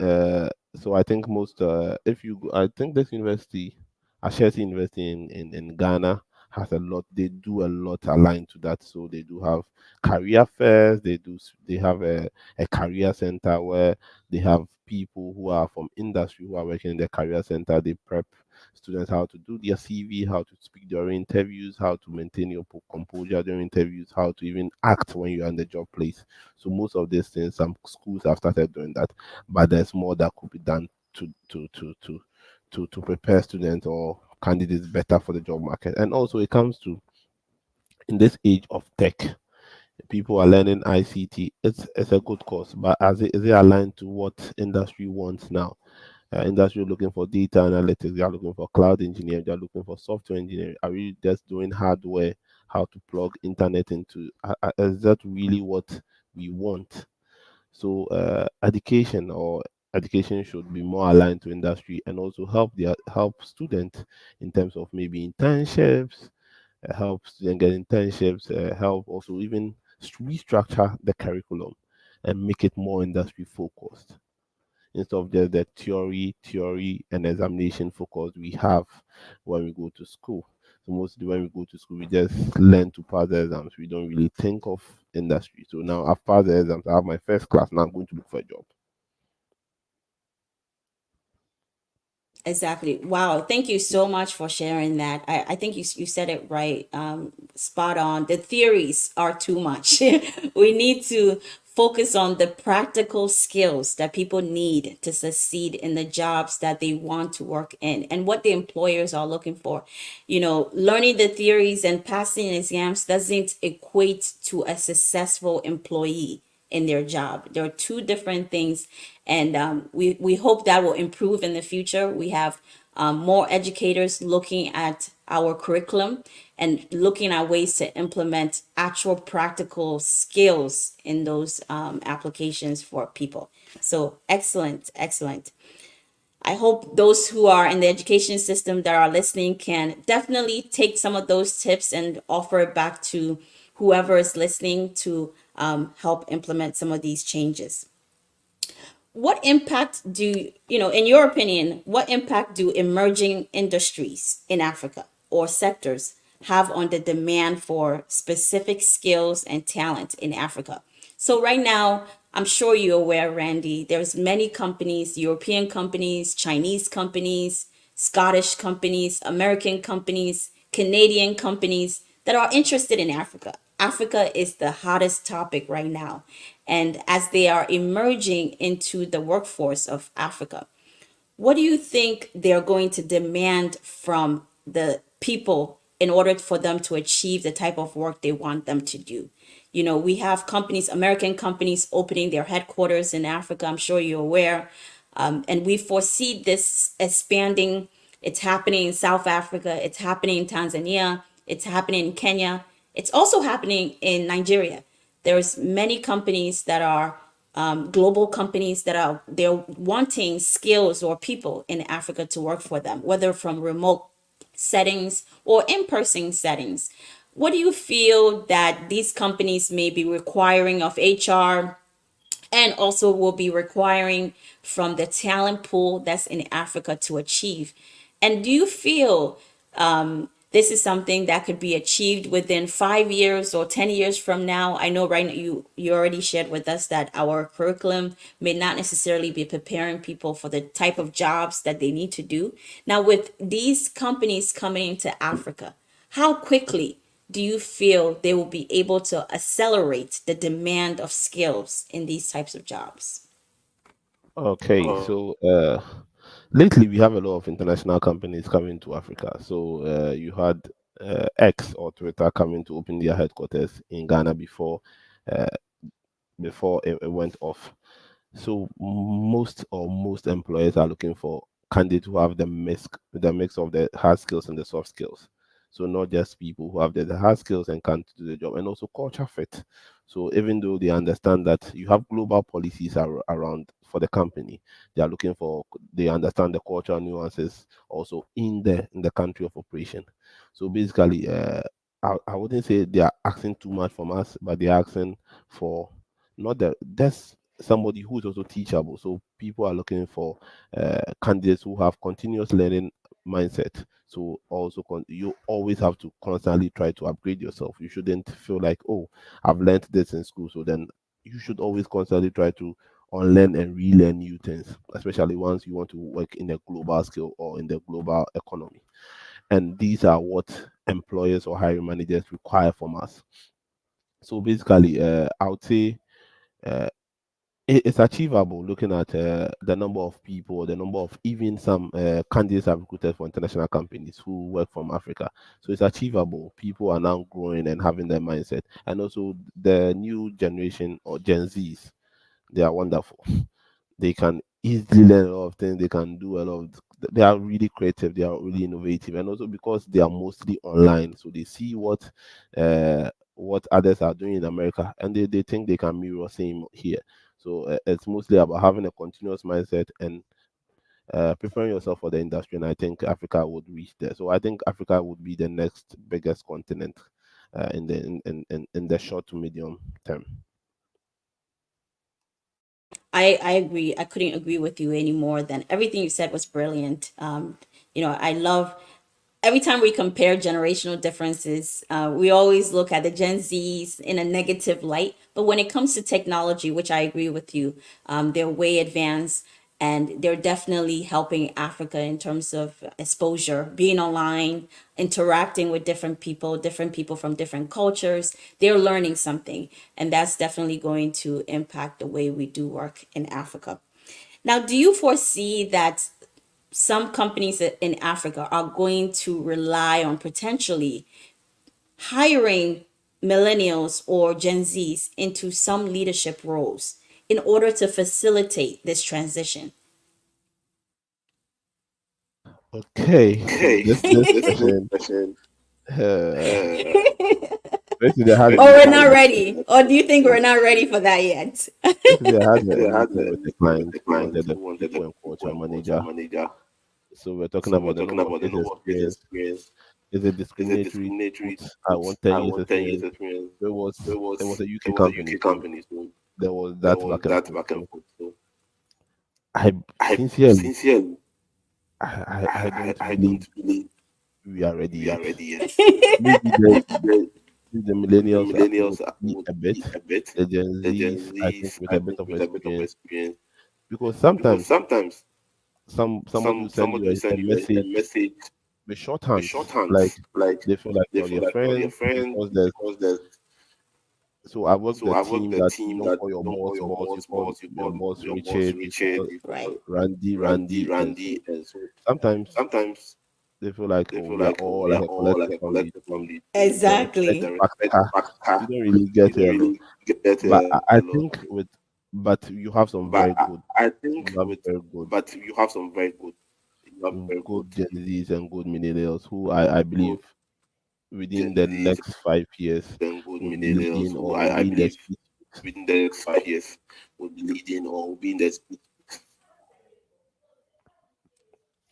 So I think most, if you, I think this university, Ashesi University in Ghana has a lot. They do a lot aligned to that. So they do have career fairs. They have a career center where they have people who are from industry who are working in the career center. They prep students how to do their CV, how to speak during interviews, how to maintain your composure during interviews, how to even act when you're in the job place. So most of these things, some schools have started doing that, but there's more that could be done to prepare students or candidates better for the job market. And also it comes to, in this age of tech, people are learning ICT. It's a good course, but is it aligned to what industry wants now? industry looking for data analytics, they are looking for cloud engineer, they are looking for software engineer. Are we just doing hardware, how to plug internet into? Is that really what we want? So education should be more aligned to industry and also help students in terms of maybe internships, help students get internships, help also even restructure the curriculum and make it more industry focused instead of just the theory and examination focus we have when we go to school. So mostly when we go to school, we just learn to pass the exams. We don't really think of industry. So now I've passed the exams. I have my first class. Now I'm going to look for a job. Exactly. Wow. Thank you so much for sharing that. I think you said it right. Spot on. The theories are too much. We need to focus on the practical skills that people need to succeed in the jobs that they want to work in and what the employers are looking for. Learning the theories and passing exams doesn't equate to a successful employee in their job. There are two different things, and we hope that will improve in the future. We have more educators looking at our curriculum and looking at ways to implement actual practical skills in those applications for people. So excellent, excellent. I hope those who are in the education system that are listening can definitely take some of those tips and offer it back to whoever is listening to help implement some of these changes. What impact in your opinion, what impact do emerging industries in Africa or sectors have on the demand for specific skills and talent in Africa? So right now, I'm sure you're aware, Randy, there's many companies, European companies, Chinese companies, Scottish companies, American companies, Canadian companies that are interested in Africa. Africa is the hottest topic right now. And as they are emerging into the workforce of Africa, what do you think they're going to demand from the people in order for them to achieve the type of work they want them to do? We have companies, American companies opening their headquarters in Africa. I'm sure you're aware. And we foresee this expanding. It's happening in South Africa. It's happening in Tanzania. It's happening in Kenya. It's also happening in Nigeria. There's many companies that are global companies that they're wanting skills or people in Africa to work for them, whether from remote settings or in-person settings. What do you feel that these companies may be requiring of HR and also will be requiring from the talent pool that's in Africa to achieve? And do you feel this is something that could be achieved within 5 years or 10 years from now? I know right now you already shared with us that our curriculum may not necessarily be preparing people for the type of jobs that they need to do. Now, with these companies coming into Africa, how quickly do you feel they will be able to accelerate the demand of skills in these types of jobs? Okay, so lately we have a lot of international companies coming to Africa. So you had X or Twitter coming to open their headquarters in Ghana uh, before it went off. So most employers are looking for candidates who have the mix of the hard skills and the soft skills. So not just people who have the hard skills and can do the job, and also culture fit. So even though they understand that you have global policies around for the company, they understand the cultural nuances also in the country of operation. So basically, I wouldn't say they are asking too much from us, but they're asking for not that that's somebody who's also teachable. So people are looking for candidates who have continuous learning mindset. So also you always have to constantly try to upgrade yourself. You shouldn't feel like, oh, I've learned this in school, so then you should always constantly try to unlearn and relearn new things, especially once you want to work in a global scale or in the global economy. And these are what employers or hiring managers require from us. So basically, I would say uh, it's achievable looking at the number of people, the number of even some candidates have recruited for international companies who work from Africa. So it's achievable. People are now growing and having their mindset. And also the new generation or Gen Zs, they are wonderful. They can easily learn a lot of things. They can do a lot of. They are really creative. They are really innovative, and also because they are mostly online, so they see what others are doing in America, and they think they can mirror same here. So it's mostly about having a continuous mindset and preparing yourself for the industry. And I think Africa would reach there. So I think Africa would be the next biggest continent in the short to medium term. I agree. I couldn't agree with you any more than everything you said was brilliant. I love every time we compare generational differences, we always look at the Gen Zs in a negative light. But when it comes to technology, which I agree with you, they're way advanced and they're definitely helping Africa in terms of exposure, being online, interacting with different people from different cultures. They're learning something, and that's definitely going to impact the way we do work in Africa. Now, do you foresee that some companies in Africa are going to rely on potentially hiring millennials or Gen Zs into some leadership roles in order to facilitate this transition? Okay, so Okay, this this question, question. uh, Uh, basically has a Or we're meeting not with ready? Or do you think we're not ready for that yet? basically I had a I had meeting a with a meeting with client the who client wanted a who wanted a people and people culture and culture manager. manager. So we're talking So we're about the talking number of about the years number of years experience. experience. Is it Is it discriminatory to put discriminatory to I put want 10 I years want 10 years experience? experience? It was There it was was a there UK was a company, UK so company, so there was there that was back and that forth. back and So forth. So I I sincerely sincerely I don't I believe don't believe we are ready we are yet. ready yet. Maybe the The millennials would millennials be would a bit. be a bit. The Gen The Zs, Gen I think, Zs, with I a bit think, of with a bit of experience. experience. Because Because sometimes sometimes somebody will send somebody you will a send you a message message with with shorthands, like shorthands, like they feel like they you're feel their like you're their friend friend because there's because there's. so I work So the I work team the that you team don't that call you your don't call boss your boss, you boss call boss, you your call boss your boss Richard, you Richard, call you Right. call Randy, and so Randy, and so sometimes sometimes they feel like, they oh, feel we are like, oh, all we like are a all like collective a family. collective So family. So the respect Exactly. the respect factor, you factor, don't really you get don't a lot. really get But I a lot. think but you have some But very good, I think you have with, very good, but you have some very good, you have very good, good Gen Zs and good millennials who I believe good within Gen the Zs next 5 years and good would be millennials leading who or will I be in the believe street. within the next 5 years will be leading or will be in the.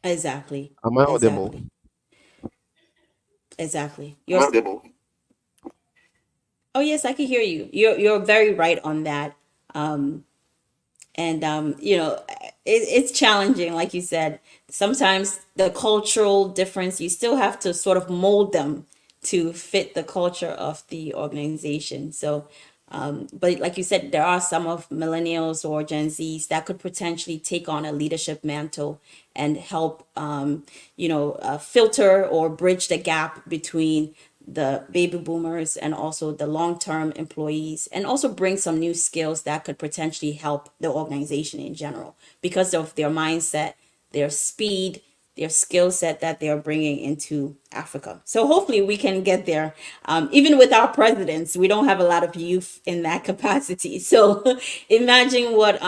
Exactly. Am I audible? Exactly. Exactly. Am I audible? Oh yes, I can hear you. You're very right on that. And it's challenging, like you said. Sometimes the cultural difference, you still have to sort of mold them to fit the culture of the organization. So but like you said, there are some of millennials or Gen Zs that could potentially take on a leadership mantle and help filter or bridge the gap between the baby boomers and also the long-term employees, and also bring some new skills that could potentially help the organization in general because of their mindset, their speed, their skill set that they're bringing into Africa. So hopefully we can get there. Even with our presidents, we don't have a lot of youth in that capacity. So imagine what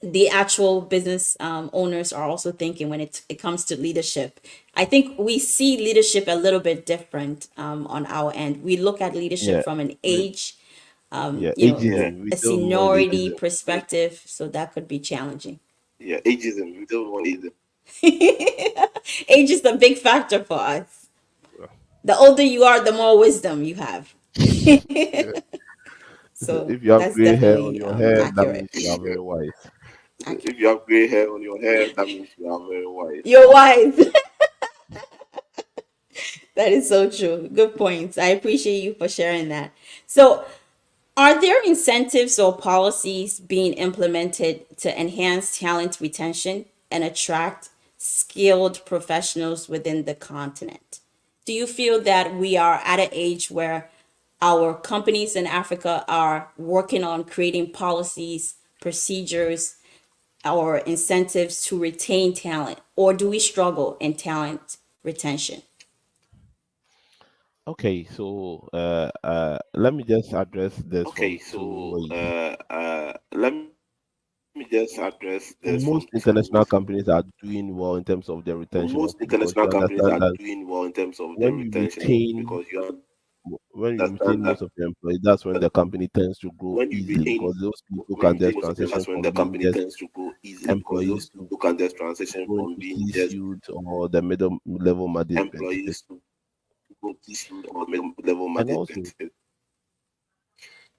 the actual business owners are also thinking when it comes to leadership. I think we see leadership a little bit different on our end. We look at leadership Yeah. from an we- age, yeah, Yeah, ageism. We a deal more in seniority ageism. perspective. So that could be challenging. yeah, ageism. We don't want ageism. Age is a big factor for us. Yeah. The older you are, the more wisdom you have. Yeah. So So if you have that's gray hair on definitely your head, that accurate. means you are very wise. Accurate. If you have gray hair on your head, that means you are very wise. You're wise. That is so true. Good points. I appreciate you for sharing that. So, are there incentives or policies being implemented to enhance talent retention and attract skilled professionals within the continent? Do you feel that we are at an age where our companies in Africa are working on creating policies, procedures, or incentives to retain talent? Or do we struggle in talent retention? Okay, so let me just address this Okay, from two so ways. let me me just address this most from international companies are doing well in terms of their retention most of, because international you companies understand are that doing well in terms of their when you retention retain because you when you retain understand that most of your employees, that's when the company tends to grow when you easily, retain because those people when you can retain just most of them, transition that's when from the being company just tends to grow easily because those employees to people can just transition go from into being just C-suite or the middle level management. employees to go to or level And management.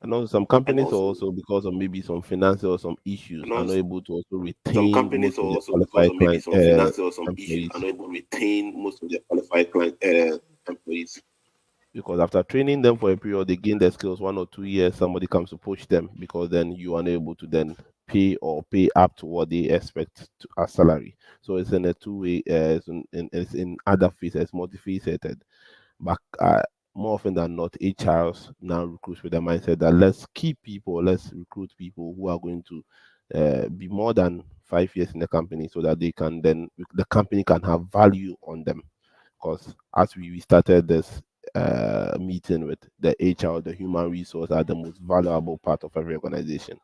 also, some companies are also, because of maybe some financial or some issues, And are not also able to also some retain companies most are of their also because qualified of maybe client some financial or some issues employees. are not able to retain most of their qualified client employees. Because after training them for a period, they gain their skills 1 or 2 years, somebody comes to poach them, because then you are unable to then pay up to what they expect to, as salary. So it's in a two-way, it's in other phases, it's multifaceted. But more often than not, HRs now recruit with the mindset that let's keep people, let's recruit people who are going to be more than 5 years in the company, so that the company can have value on them. Because as we started this meeting with, the HR, the human resource, are the most valuable part of every organization.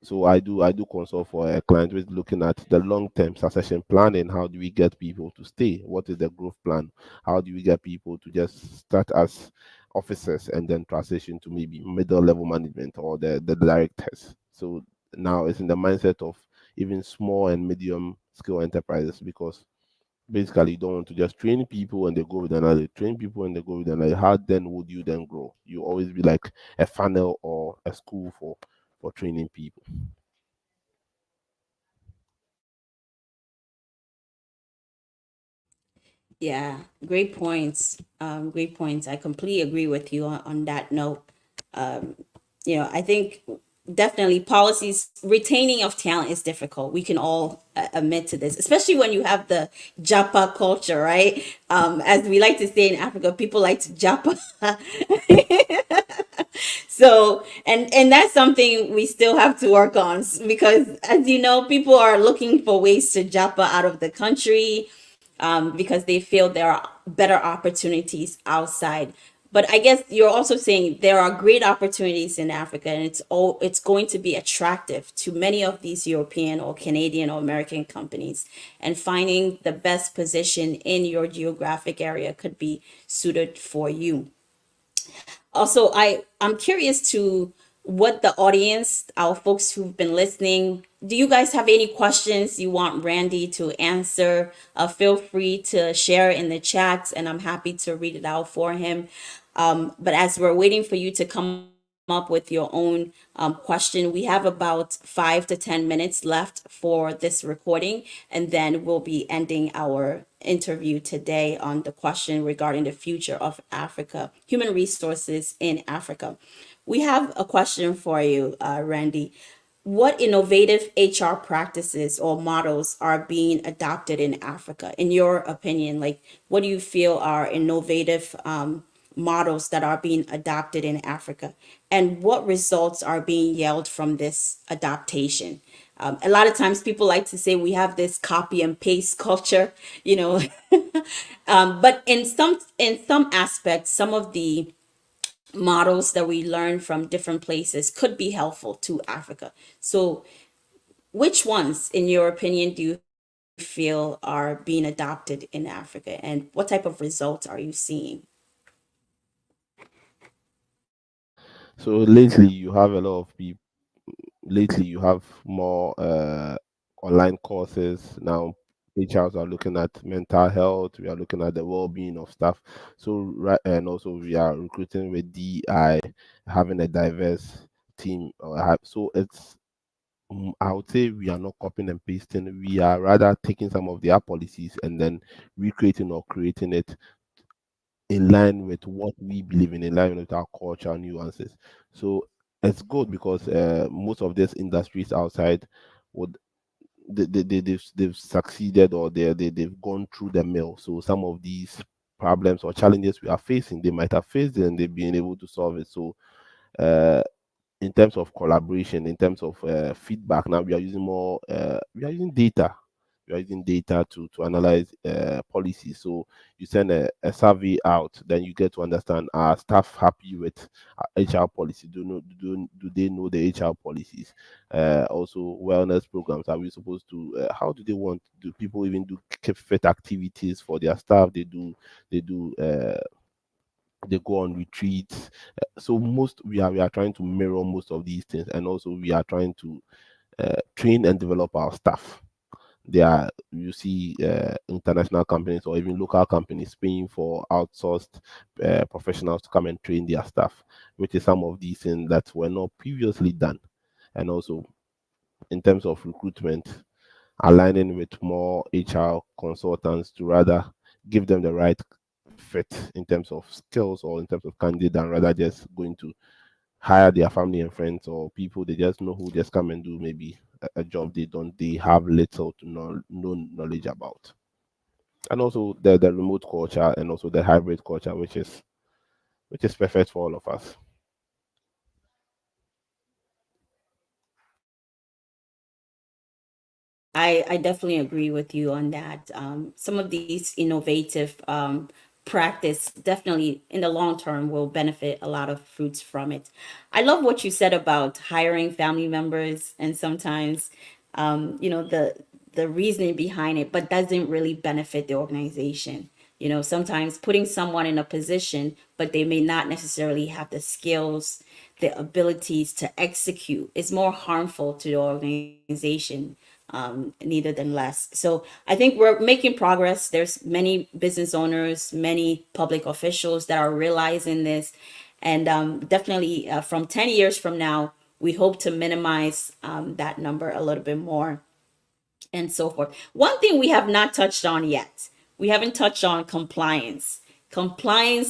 So I do consult for a client who's looking at the long-term succession planning. How do we get people to stay? What is the growth plan? How do we get people to just start as officers and then transition to maybe middle level management or the directors? So now it's in the mindset of even small and medium scale enterprises, because basically you don't want to just train people and they go with another, train people and they go with another. How then would you then grow? You always be like a funnel or a school for training people. Yeah, great points. Great points. I completely agree with you on that note. I think definitely policies retaining of talent is difficult. We can all admit to this, especially when you have the Japa culture, right? As we like to say in Africa, people like to Japa. So, and that's something we still have to work on, because as you know, people are looking for ways to Japa out of the country, because they feel there are better opportunities outside. But I guess you're also saying there are great opportunities in Africa, and it's going to be attractive to many of these European or Canadian or American companies. And finding the best position in your geographic area could be suited for you. Also, I'm curious to what the audience, our folks who've been listening, do you guys have any questions you want Randy to answer? Feel free to share in the chat, and I'm happy to read it out for him. But as we're waiting for you to come up with your own question, we have about 5 to 10 minutes left for this recording, and then we'll be ending our interview today on the question regarding the future of Africa, human resources in Africa. We have a question for you, Randy. What innovative HR practices or models are being adopted in Africa, in your opinion? Like, what do you feel are innovative models that are being adopted in Africa? And what results are being yelled from this adaptation? A lot of times people like to say we have this copy and paste culture, you know. But in some aspects, some of the models that we learn from different places could be helpful to Africa. So, which ones, in your opinion, do you feel are being adopted in Africa, and what type of results are you seeing? So lately you have a lot of people. Lately you have more online courses now. HRs are looking at mental health. We are looking at the well-being of staff. So right, and also we are recruiting with DI, having a diverse team. So it's I would say we are not copying and pasting. We are rather taking some of their policies and then recreating or creating it in line with what we believe in line with our cultural nuances. So it's good because most of these industries outside would they've succeeded, or they've gone through the mill. So some of these problems or challenges we are facing, they might have faced it and they've been able to solve it. So uh, in terms of collaboration, in terms of feedback, now we are using data. we are using data to analyze policies. So you send a survey out, then you get to understand, are staff happy with HR policy? Do they know the HR policies? Also wellness programs. Are we supposed to? How do they want? Do people even do keep fit activities for their staff? They do. They go on retreats. So most we are trying to mirror most of these things, and also we are trying to train and develop our staff. There are, you see, international companies or even local companies paying for outsourced professionals to come and train their staff, which is some of these things that were not previously done. And also in terms of recruitment, aligning with more HR consultants to rather give them the right fit in terms of skills or in terms of candidate, than rather just going to hire their family and friends or people they just know, who just come and do maybe a job they have little to no knowledge about. And also the remote culture, and also the hybrid culture, which is perfect for all of us. I definitely agree with you on that. Some of these innovative practice definitely in the long term will benefit a lot of fruits from it. I love what you said about hiring family members, and sometimes, the reasoning behind it, but doesn't really benefit the organization. Sometimes putting someone in a position, but they may not necessarily have the skills, the abilities to execute, is more harmful to the organization, neither than less. So I think we're making progress. There's many business owners, many public officials that are realizing this, and definitely from 10 years from now, we hope to minimize that number a little bit more, and so forth. One thing we have not touched on yet, we haven't touched on compliance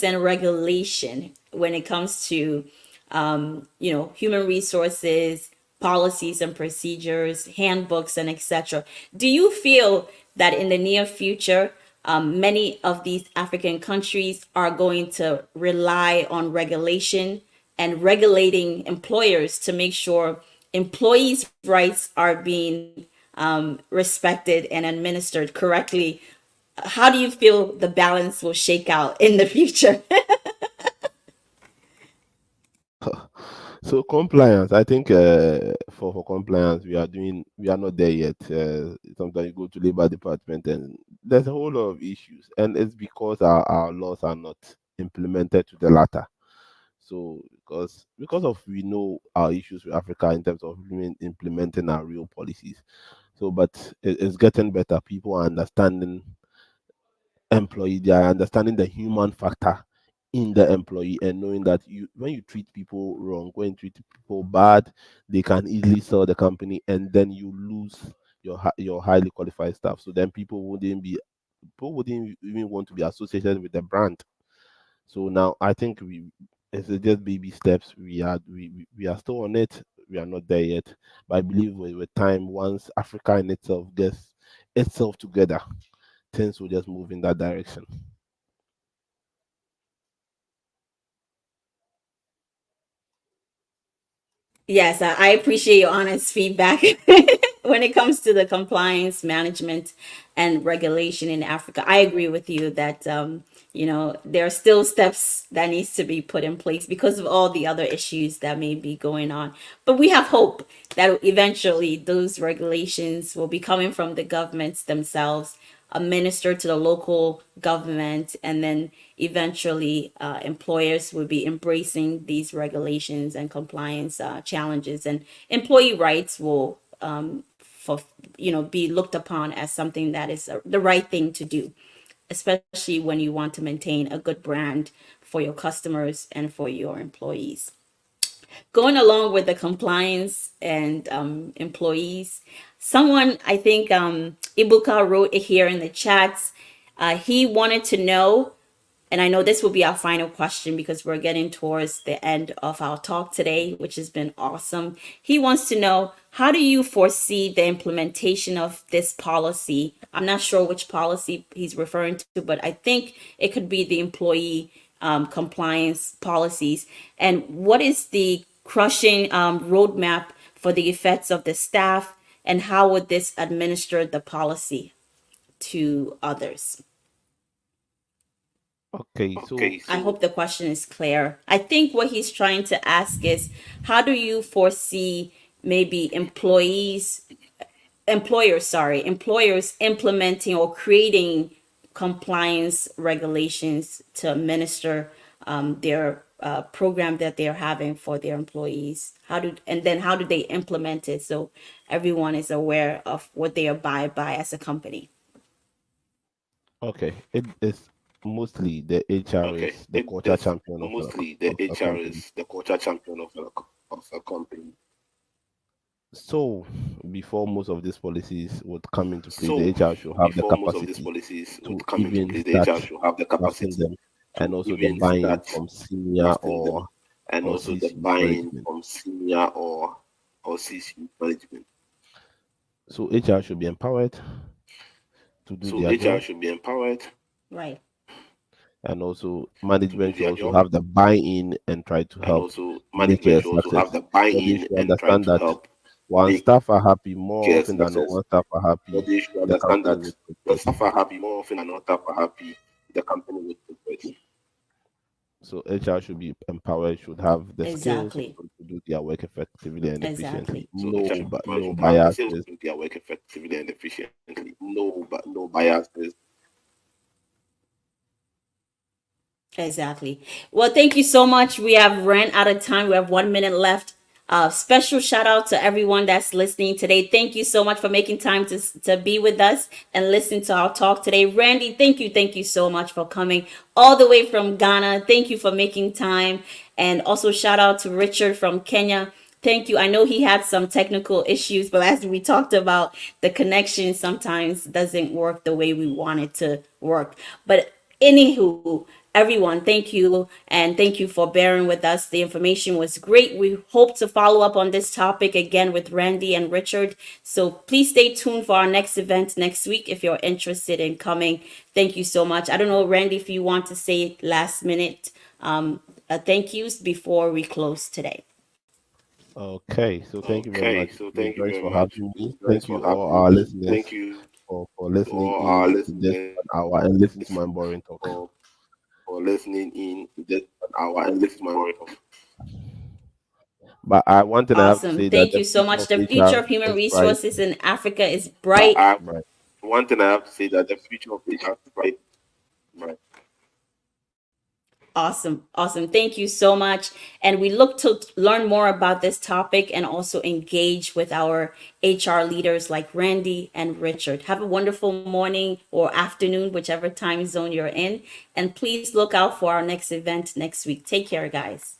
and regulation when it comes to human resources, policies and procedures, handbooks, and etc. Do you feel that in the near future, many of these African countries are going to rely on regulation and regulating employers to make sure employees' rights are being respected and administered correctly? How do you feel the balance will shake out in the future? So compliance, I think for compliance, we are not there yet. Sometimes you go to labor department and there's a whole lot of issues, and it's because our laws are not implemented to the latter. So because of, we know our issues with Africa in terms of implementing our real policies. So but it's getting better. People are understanding they are understanding the human factor in the employee, and knowing that when you treat people wrong, when you treat people bad, they can easily sell the company, and then you lose your highly qualified staff. So then people wouldn't even want to be associated with the brand. So now I think it's just baby steps. We are still on it. We are not there yet, but I believe with time, once Africa in itself gets itself together, things will just move in that direction. Yes, I appreciate your honest feedback when it comes to the compliance management and regulation in Africa. I agree with you that there are still steps that needs to be put in place because of all the other issues that may be going on. But we have hope that eventually those regulations will be coming from the governments themselves, administer to the local government, and then eventually employers will be embracing these regulations and compliance challenges, and employee rights will for be looked upon as something that is the right thing to do, especially when you want to maintain a good brand for your customers and for your employees. Going along with the compliance and employees, someone, I think Ibuka wrote it here in the chats. He wanted to know, and I know this will be our final question because we're getting towards the end of our talk today, which has been awesome. He wants to know, how do you foresee the implementation of this policy? I'm not sure which policy he's referring to, but I think it could be the employee compliance policies. And what is the crushing roadmap for the effects of the staff and how would this administer the policy to others? Okay, so I hope the question is clear. I think what he's trying to ask is, how do you foresee maybe employers implementing or creating compliance regulations to administer their program that they're having for their employees? How do they implement it so everyone is aware of what they abide by as a company? okay, it is mostly the HR is the culture champion of mostly a, the of a HR company. is the culture champion of a company. So before most of these policies would come into play, So the HR should have the before most of these capacity policies to would come into even play, the start HR should have the drafting capacity them, and to also the even buy-in start from senior drafting them, and or also the C-suite buy-in management. from senior or C-suite management. So HR should be empowered to do So their HR job, should be empowered, Right. and also management should their also job, have the buy-in and try to and help also make management it a should also have success. the So they buy-in should and try understand to that help once make staff are happy, more care often than not, success. once staff are So happy, they should the understand company that will when progress. staff are happy, more often than not, staff are happy, the company will progress. So HR should be empowered, should have the skills Exactly. to do their work effectively and efficiently. Exactly. So HR should No have the skills biases. to do their work effectively and efficiently. No biases. Exactly. Well, thank you so much. We have ran out of time. We have 1 minute left. Special shout out to everyone that's listening today. Thank you so much for making time to be with us and listen to our talk today. Randy, thank you so much for coming all the way from Ghana. Thank you for making time. And also shout out to Richard from Kenya. Thank you. I know he had some technical issues, but as we talked about, the connection sometimes doesn't work the way we want it to work. But anywho, everyone, thank you. And thank you for bearing with us. The information was great. We hope to follow up on this topic again with Randy and Richard. So please stay tuned for our next event next week if you're interested in coming. Thank you so much. I don't know, Randy, if you want to say last minute thank yous before we close today. Okay, so thank you very much, Thank you Joyce, very for much. having me. Thanks Thank for you all having our me. listeners Thank you for to listening all our in to this listeners 1 hour and listen to my boring talk. for listening in to this 1 hour and listening to my work. But one thing I have to Awesome. say that Thank the you so future much. of The future HR of human is bright. resources in Africa is bright. Right. One thing I have to say that the future of HR is bright. Right. Awesome. Awesome. Thank you so much. And we look to learn more about this topic and also engage with our HR leaders like Randy and Richard. Have a wonderful morning or afternoon, whichever time zone you're in. And please look out for our next event next week. Take care, guys.